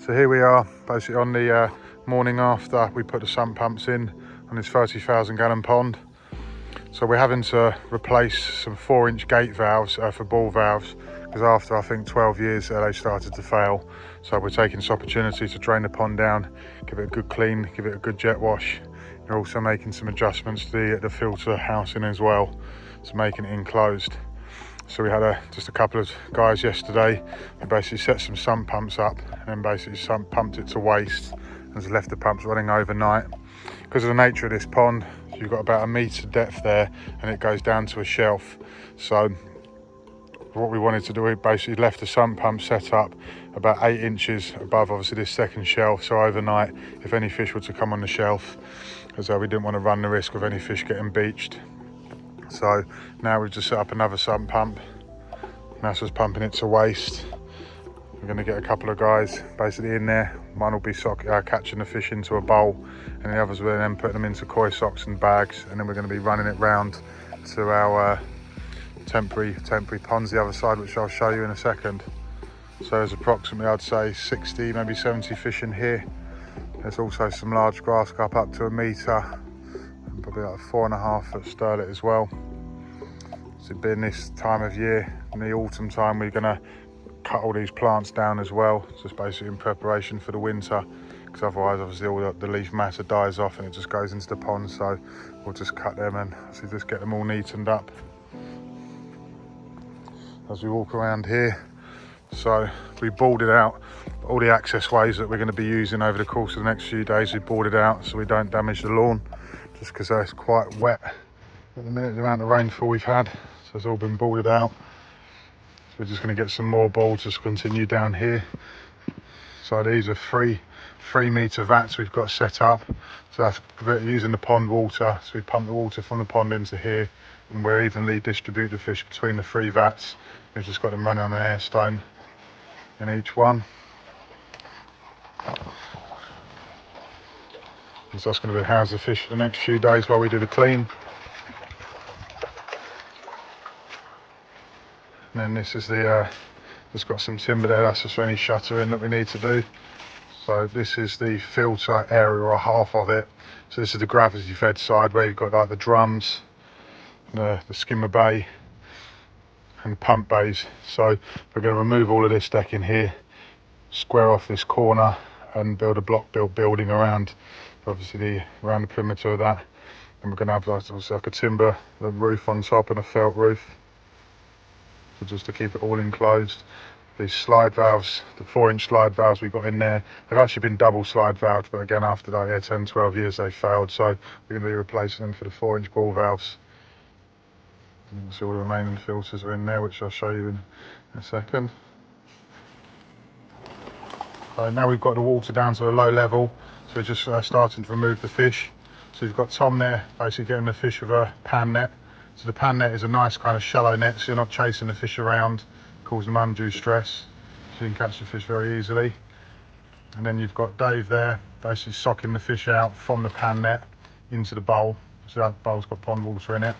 So here we are, basically on the morning after we put the sump pumps in on this 30,000 gallon pond. So we're having to replace some 4-inch gate valves for ball valves, because after I think 12 years they started to fail. So we're taking this opportunity to drain the pond down, give it a good clean, give it a good jet wash. We're also making some adjustments to the filter housing as well, so making it enclosed. So we had just a couple of guys yesterday who basically set some sump pumps up and then basically pumped it to waste and just left the pumps running overnight. Because of the nature of this pond, you've got about 1 metre depth there and it goes down to a shelf. So what we wanted to do, we basically left the sump pump set up about 8 inches above obviously this second shelf, so overnight if any fish were to come on the shelf, as we didn't want to run the risk of any fish getting beached. So now we've just set up another sump pump. That's just pumping it to waste. We're going to get a couple of guys basically in there. One will be catching the fish into a bowl, and the others will then put them into koi socks and bags, and then we're going to be running it round to our temporary ponds the other side, which I'll show you in a second. So there's approximately, I'd say 60, maybe 70 fish in here. There's also some large grass carp up to 1 metre, and probably like a 4.5 foot sterlet as well. So being this time of year, in the autumn time, we're going to cut all these plants down as well, just basically in preparation for the winter, because otherwise obviously all the leaf matter dies off and it just goes into the pond. So we'll just cut them and just get them all neatened up as we walk around here. So we boarded out all the access ways that we're going to be using over the course of the next few days. We boarded out so we don't damage the lawn, just because it's quite wet at the minute, the amount of rainfall we've had. So it's all been boarded out. So we're just going to get some more boards to continue down here. So these are 3 metre vats we've got set up. So that's using the pond water. So we pump the water from the pond into here, and we're evenly distribute the fish between the 3 vats. We've just got them running on an air stone in each one. And so that's going to be house the fish for the next few days while we do the clean. And then this is just got some timber there, that's just for any shuttering that we need to do. So this is the filter area, or half of it. So this is the gravity fed side where you've got like the drums, the skimmer bay and pump bays. So we're going to remove all of this deck in here, square off this corner and build a block built building around obviously around the perimeter of that. And we're going to have obviously like a timber, the roof on top and a felt roof, so just to keep it all enclosed. These slide valves, the 4-inch slide valves we've got in there, they've actually been double slide valves, but again after that 10-12 years they failed, so we're going to be replacing them for the 4-inch ball valves. You can see all the remaining filters are in there, which I'll show you in a second. So now we've got the water down to a low level, so we're just starting to remove the fish. So you've got Tom there basically getting the fish with a pan net. So the pan net is a nice kind of shallow net, so you're not chasing the fish around, causing them undue stress, so you can catch the fish very easily. And then you've got Dave there basically socking the fish out from the pan net into the bowl, so that bowl's got pond water in it.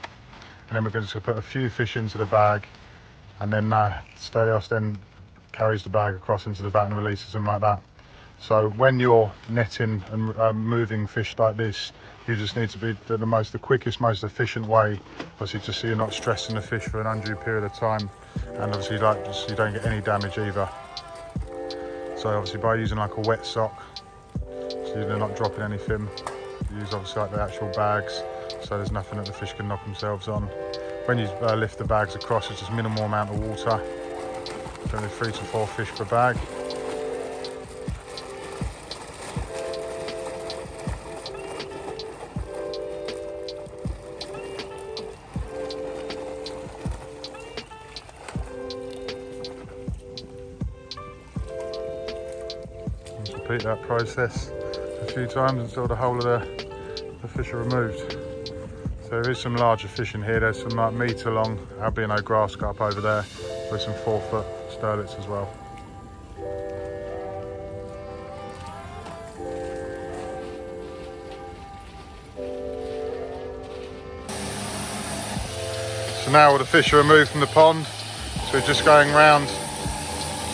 And then we're going to put a few fish into the bag, and then Stelios then carries the bag across into the vat and releases them like that. So when you're netting and moving fish like this, you just need to be the quickest, most efficient way, obviously, just so you're not stressing the fish for an undue period of time, and obviously just so you don't get any damage either. So obviously by using like a wet sock, so you're not dropping anything, you use obviously like the actual bags, so there's nothing that the fish can knock themselves on. When you lift the bags across, it's just minimal amount of water, only 3 to 4 fish per bag. Repeat that process a few times until the whole of the fish are removed. So there is some larger fish in here. There's some like metre long albino grass carp over there with some 4 foot sterlets as well. So now all the fish are removed from the pond, so we're just going round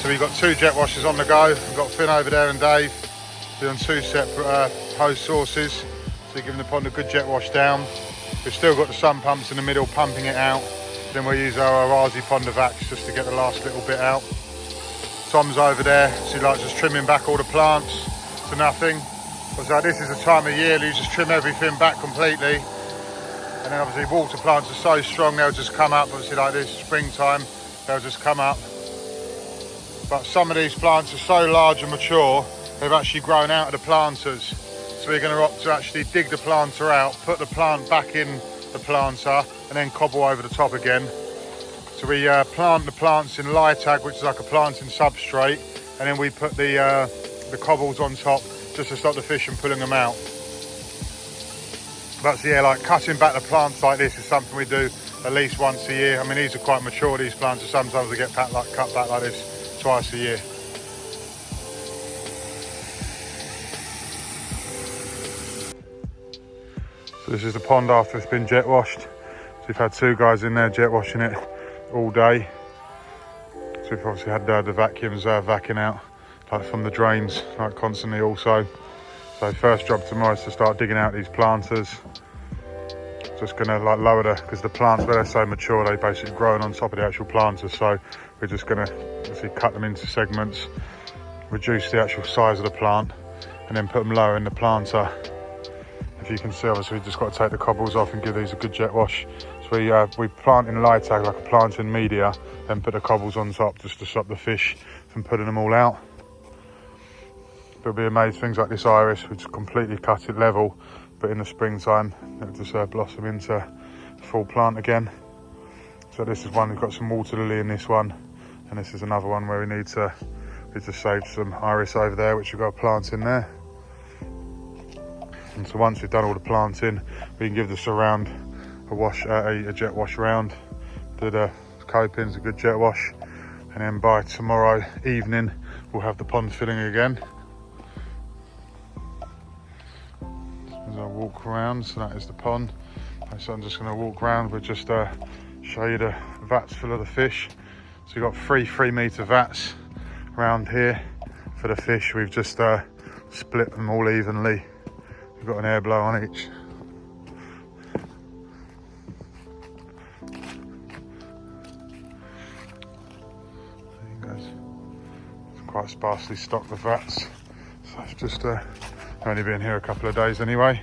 to So we've got 2 jet washers on the go. We've got Finn over there and Dave doing 2 separate hose sources. So you're giving the pond a good jet wash down. We've still got the sump pumps in the middle pumping it out. Then we'll use our Arazi pond of Axe just to get the last little bit out. Tom's over there, so he likes just trimming back all the plants to nothing. So this is the time of year you just trim everything back completely. And then obviously water plants are so strong, they'll just come up, obviously like this, springtime, they'll just come up. But some of these plants are so large and mature, they've actually grown out of the planters. So we're going to opt to actually dig the planter out, put the plant back in the planter, and then cobble over the top again. So we plant the plants in Lytag, which is like a planting substrate, and then we put the cobbles on top just to stop the fish from pulling them out. But yeah, like cutting back the plants like this is something we do at least once a year. I mean, these are quite mature, these plants, so sometimes they get cut back like this twice a year. So this is the pond after it's been jet washed. So we've had 2 guys in there jet washing it all day. So we've obviously had the vacuums vacuuming out like from the drains like constantly also. So first job tomorrow is to start digging out these planters. Just gonna like lower because the plants where they're so mature, they basically growing on top of the actual planters. So we're just gonna obviously cut them into segments, reduce the actual size of the plant, and then put them lower in the planter. If you can see, obviously we've just got to take the cobbles off and give these a good jet wash. So we plant in Lytag like a planting media, then put the cobbles on top just to stop the fish from putting them all out. It'll be amazing, things like this iris, we just completely cut it level, but in the springtime it'll just blossom into full plant again. So this is one, we've got some water lily in this one, and this is another one where we just saved some iris over there, which we've got plants in there. And so once we've done all the planting, we can give the surround a jet wash round. Do the copings, a good jet wash, and then by tomorrow evening we'll have the pond filling again. As I walk around, so that is the pond. So I'm just going to walk around, we'll just show you the vats full of the fish. So you've got 3 3-metre vats around here for the fish. We've just split them all evenly. We've got an air blow on each. There you go. It's quite sparsely stocked, the vats. So it's just only been here a couple of days anyway.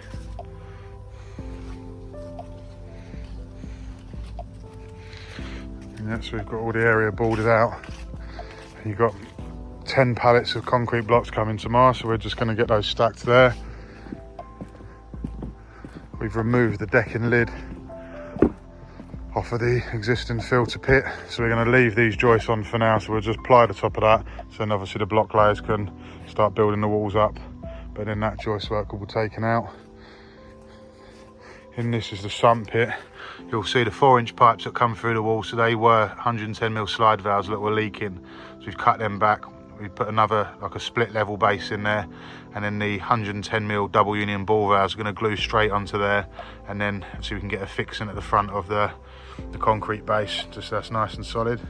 And yeah, so we've got all the area boarded out. You've got 10 pallets of concrete blocks coming tomorrow, so we're just going to get those stacked there. We've removed the decking lid off of the existing filter pit, so we're going to leave these joists on for now. So we'll just ply the top of that, so then obviously the block layers can start building the walls up, but then that joist work will be taken out. And this is the sump pit. You'll see the 4-inch pipes that come through the wall, so they were 110mm slide valves that were leaking, so we've cut them back. We put another, like a split level base in there, and then the 110mm double union ball valves are going to glue straight onto there, and then so we can get a fixing at the front of the concrete base, just so that's nice and solid.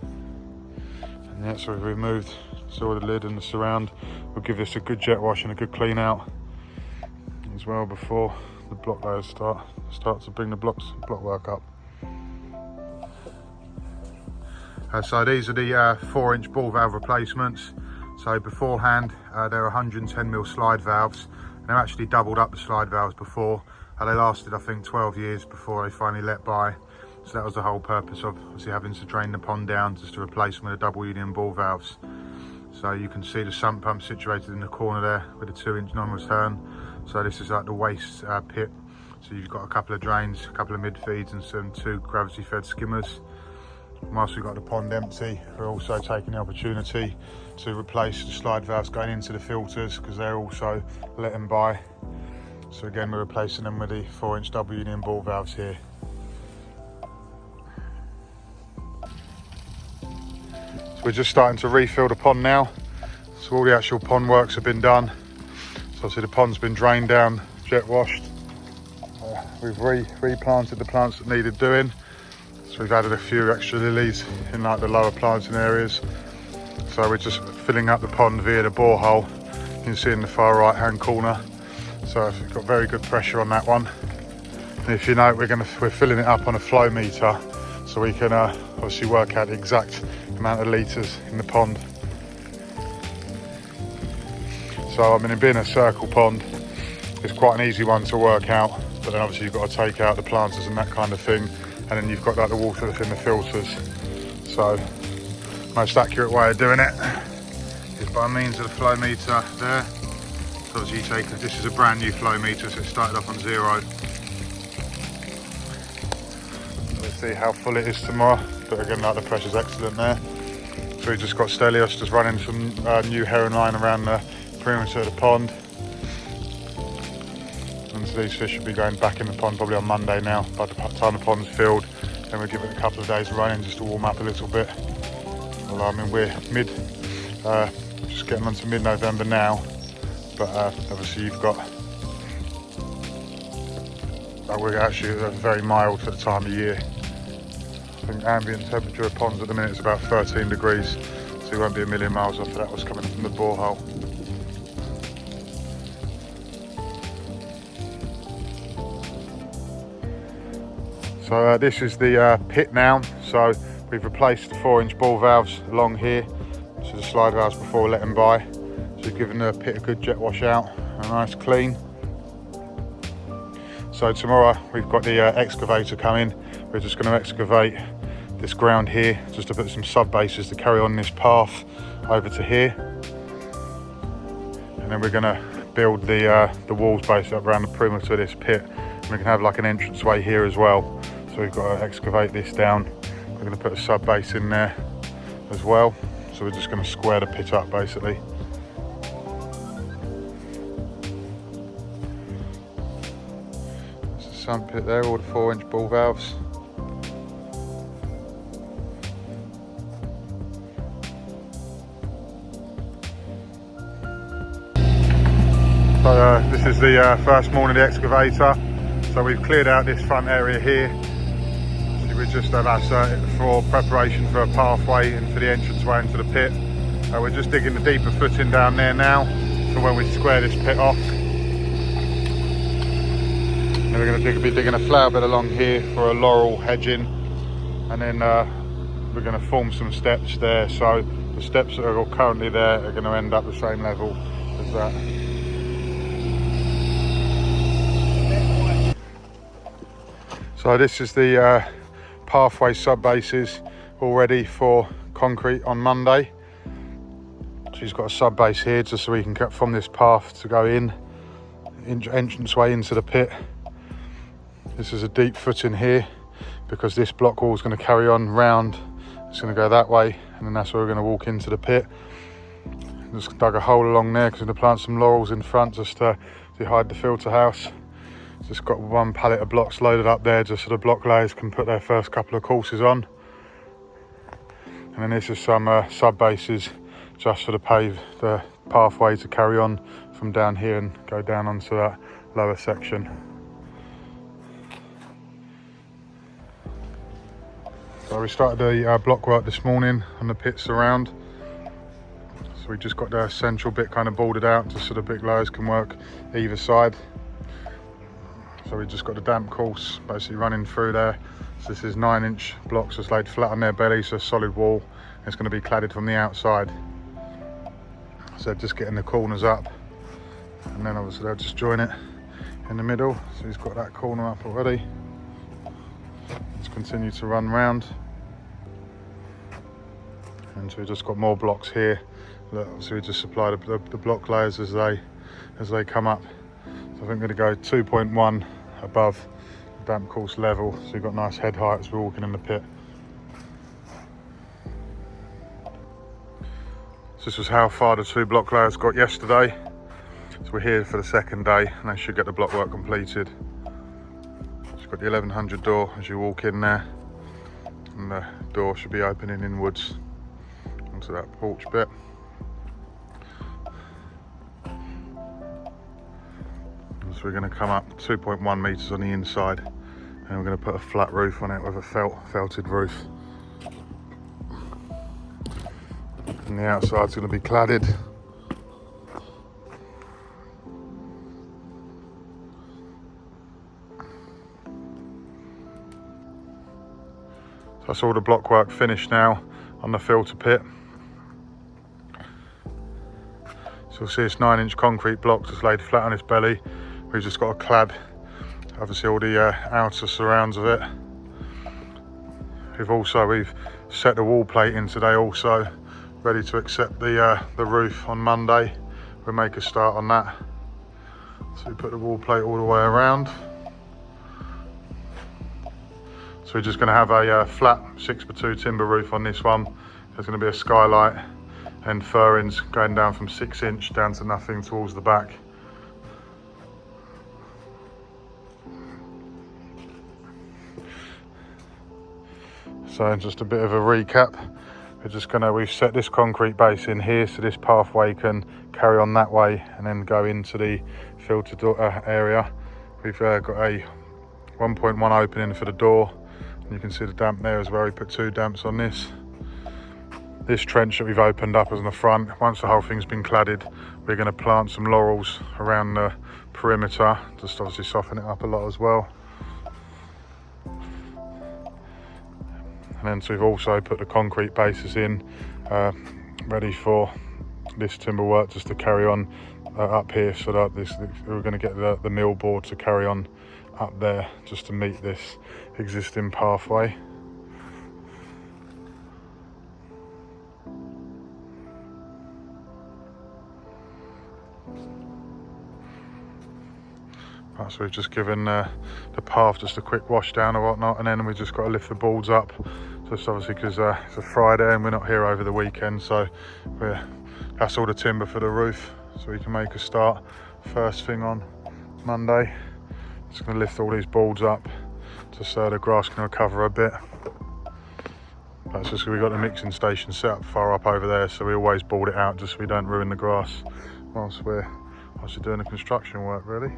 And yeah, so we've removed the lid and the surround. We'll give this a good jet wash and a good clean out as well before the block layers start to bring the block work up. So these are the 4-inch ball valve replacements. So beforehand they're 110mm slide valves, and they're actually doubled up the slide valves before. They lasted I think 12 years before they finally let by. So that was the whole purpose of obviously having to drain the pond down, just to replace them with the double union ball valves. So you can see the sump pump situated in the corner there with a 2-inch non-return. So this is like the waste pit. So you've got a couple of drains, a couple of mid feeds, and some 2 gravity fed skimmers. Whilst we've got the pond empty, we're also taking the opportunity to replace the slide valves going into the filters, because they're also letting by. So again, we're replacing them with the 4-inch double union ball valves here. So we're just starting to refill the pond now. So all the actual pond works have been done. So obviously the pond's been drained down, jet washed. We've replanted the plants that needed doing. So So we've added a few extra lilies in like the lower planting areas. So we're just filling up the pond via the borehole. You can see in the far right hand corner. So we've got very good pressure on that one. And if you know, we're filling it up on a flow meter, so we can obviously work out the exact amount of litres in the pond. So I mean, it being a circle pond, it's quite an easy one to work out, but then obviously you've got to take out the planters and that kind of thing, and then you've got like the water that's in the filters. So most accurate way of doing it is by means of the flow meter there. So obviously you take, this is a brand new flow meter, so it started off on 0. Let's see how full it is tomorrow, but again, like, the pressure's excellent there. So we've just got Stelios just running some new herring line around the perimeter of the pond. And so these fish should be going back in the pond probably on Monday now. By the time the pond's filled, then we'll give it a couple of days of running just to warm up a little bit. Well, I mean, we're just getting on to mid-November now, but obviously you've got, we're actually very mild for the time of year. I think ambient temperature of ponds at the minute is about 13 degrees, so you won't be a million miles off of that was coming from the borehole. So this is the pit now. So we've replaced the 4-inch ball valves along here. This is the slide valves before we let them by. So we've given the pit a good jet wash out, a nice clean. So tomorrow we've got the excavator coming. We're just going to excavate this ground here, just to put some sub bases to carry on this path over to here. And then we're going to build the walls based up around the perimeter of this pit. And we can have like an entrance way here as well. So we've got to excavate this down. We're going to put a sub base in there as well. So we're just going to square the pit up basically. There's the sump pit there, all the 4-inch ball valves. So this is the first morning of the excavator. So we've cleared out this front area here. So we just have us for preparation for a pathway and for the entranceway into the pit. We're just digging the deeper footing down there now for when we square this pit off. And then we're going to be digging a flower bed along here for a laurel hedging, and then we're going to form some steps there. So the steps that are currently there are going to end up the same level as that. So this is the pathway sub bases all ready for concrete on Monday. So he's got a sub base here just so we can get from this path to go in entranceway into the pit. This is a deep footing here because this block wall is going to carry on round. It's going to go that way, and then that's where we're going to walk into the pit. Just dug a hole along there because we're going to plant some laurels in front just to hide the filter house. Just got one pallet of blocks loaded up there just so the block layers can put their first couple of courses on. And then this is some sub bases just for the pathway to carry on from down here and go down onto that lower section. So we started the block work this morning on the pits around. So we just got the central bit kind of boarded out just so the big layers can work either side. So we just got the damp course basically running through there. So this is 9-inch blocks just laid flat on their belly, so a solid wall. It's going to be cladded from the outside. So just getting the corners up, and then obviously they'll just join it in the middle. So he's got that corner up already. Let's continue to run round. And so we've just got more blocks here. Look, obviously we just supply the block layers as they come up. So I think we're going to go 2.1 above the damp course level, so you've got nice head height as we're walking in the pit. So this was how far the 2 block layers got yesterday. So we're here for the second day, and they should get the block work completed. So you've got the 1100 door as you walk in there, and the door should be opening inwards onto that porch bit. So we're going to come up 2.1 meters on the inside And we're going to put a flat roof on it with a felted roof. And the outside's going to be cladded. So that's all the block work finished now on the filter pit. So you'll see this 9-inch concrete block just laid flat on its belly. We've just got a clad, obviously all the outer surrounds of it. We've set the wall plate in today also, ready to accept the roof on Monday. We'll make a start on that. So we put the wall plate all the way around. So we're just going to have a flat 6x2 timber roof on this one. There's going to be a skylight and furrings going down from 6-inch down to nothing towards the back. So just a bit of a recap. We've set this concrete base in here so this pathway can carry on that way and then go into the filtered area. We've got a 1.1 opening for the door. And you can see the damp there as well. We put 2 damps on this. This trench that we've opened up is on the front. Once the whole thing's been cladded, we're going to plant some laurels around the perimeter, just obviously soften it up a lot as well. And then so we've also put the concrete bases in, ready for this timber work just to carry on up here, so that we're going to get the mill board to carry on up there just to meet this existing pathway. Right, so we've just given the path just a quick wash down or whatnot, and then we've just got to lift the boards up, just obviously because it's a Friday and we're not here over the weekend, so that's all the timber for the roof, so we can make a start first thing on Monday. Just going to lift all these boards up just so the grass can recover a bit. That's just because we've got the mixing station set up far up over there, so we always board it out just so we don't ruin the grass whilst we're doing the construction work, really.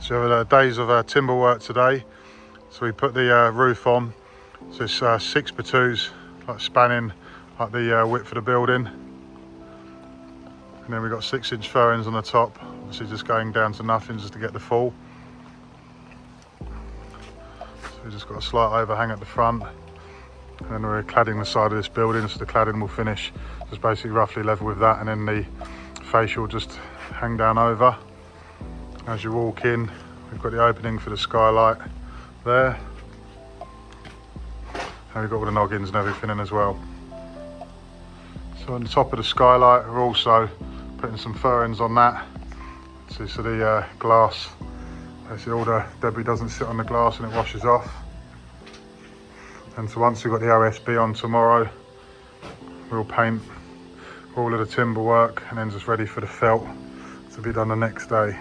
So the days of timber work today. So we put the roof on. So it's 6x2s, like spanning like the width of the building. And then we've got 6-inch furrings on the top, obviously just going down to nothing just to get the fall. So we've just got a slight overhang at the front. And then we're cladding the side of this building, so the cladding will finish just basically roughly level with that, and then the fascia will just hang down over. As you walk in, we've got the opening for the skylight there. And we've got all the noggins and everything in as well. So on the top of the skylight, we're also putting some furrings on that. So the glass, basically all the debris doesn't sit on the glass and it washes off. And so once we've got the OSB on tomorrow, we'll paint all of the timber work and then just ready for the felt to be done the next day.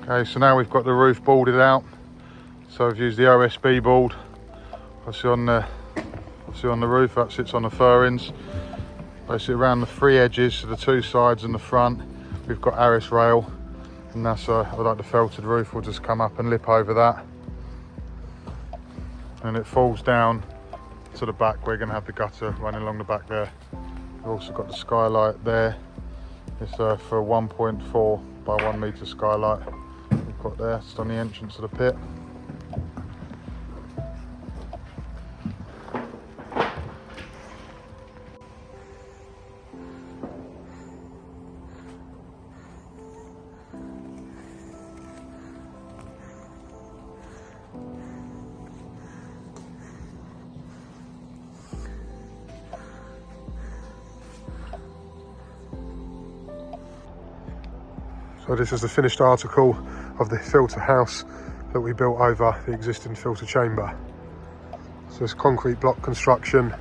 Okay, so now we've got the roof boarded out. So I've used the OSB board, obviously on the roof, that sits on the furrings. Basically around the 3 edges, so the 2 sides and the front, we've got Arris rail, and that's like the felted roof will just come up and lip over that. And it falls down to the back. We're going to have the gutter running along the back there. We've also got the skylight there. It's for a 1.4 by 1 metre skylight. We've got there, just on the entrance of the pit. So this is the finished article of the filter house that we built over the existing filter chamber. So it's concrete block construction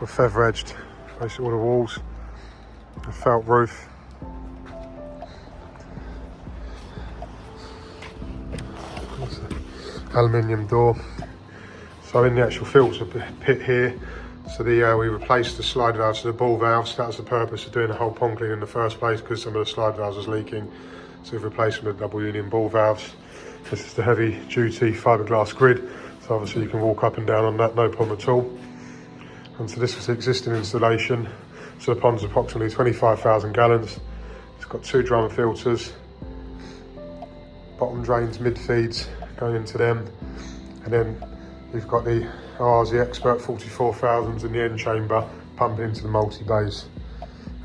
with feather edged, basically all the walls, a felt roof. Aluminium door. So in the actual filter pit here, so we replaced the slide valves to the ball valves. That was the purpose of doing the whole pond clean in the first place, because some of the slide valves was leaking. So we've replaced them with double union ball valves. This is the heavy duty fiberglass grid. So obviously you can walk up and down on that, no problem at all. And so this was the existing installation. So the pond's approximately 25,000 gallons. It's got 2 drum filters, bottom drains, mid feeds going into them. And then we've got the RZ Expert 44,000s in the end chamber pumping into the multi-bays.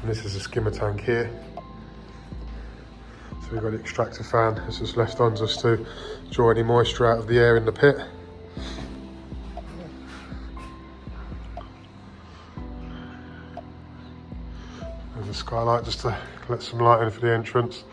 And this is a skimmer tank here. So we've got the extractor fan. This is left on just to draw any moisture out of the air in the pit. There's a skylight just to let some light in for the entrance.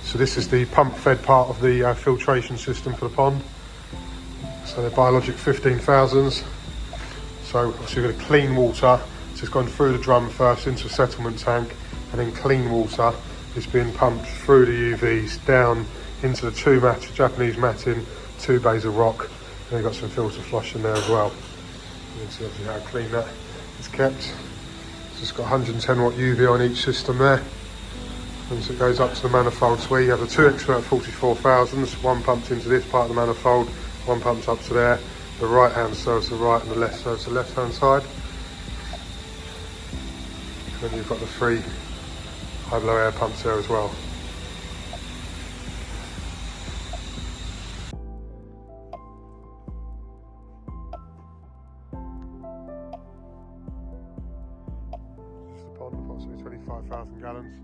So this is the pump-fed part of the filtration system for the pond. So they're biologic 15,000s. So obviously we've got clean water, so it's gone through the drum first into a settlement tank, and then clean water is being pumped through the UVs down into the 2 Japanese matting, 2 bays of rock, and they've got some filter flush in there as well. You can see obviously how clean that is kept. So it's got 110 watt UV on each system there. And so it goes up to the manifold suite. You have the 2 Expert 44,000s, one pumped into this part of the manifold, one pumped up to there. The right hand serves the right and the left serves the left hand side. And then you've got the 3 high blow air pumps there as well. This is the pond, approximately 25,000 gallons.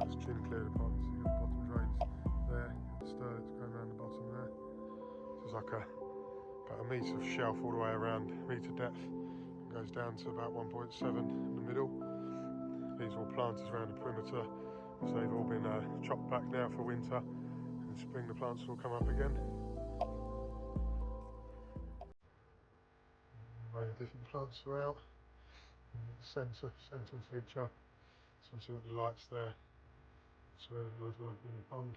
It's chin clear the pond, so you've got the bottom drains there, the sturds going around the bottom there. So it's like about a metre of shelf all the way around, metre depth. It goes down to about 1.7 in the middle. These are all planters around the perimeter, so they've all been chopped back now for winter. In spring the plants will come up again. Different plants throughout. Centre feature. So see what the lights there. So there's in the pond.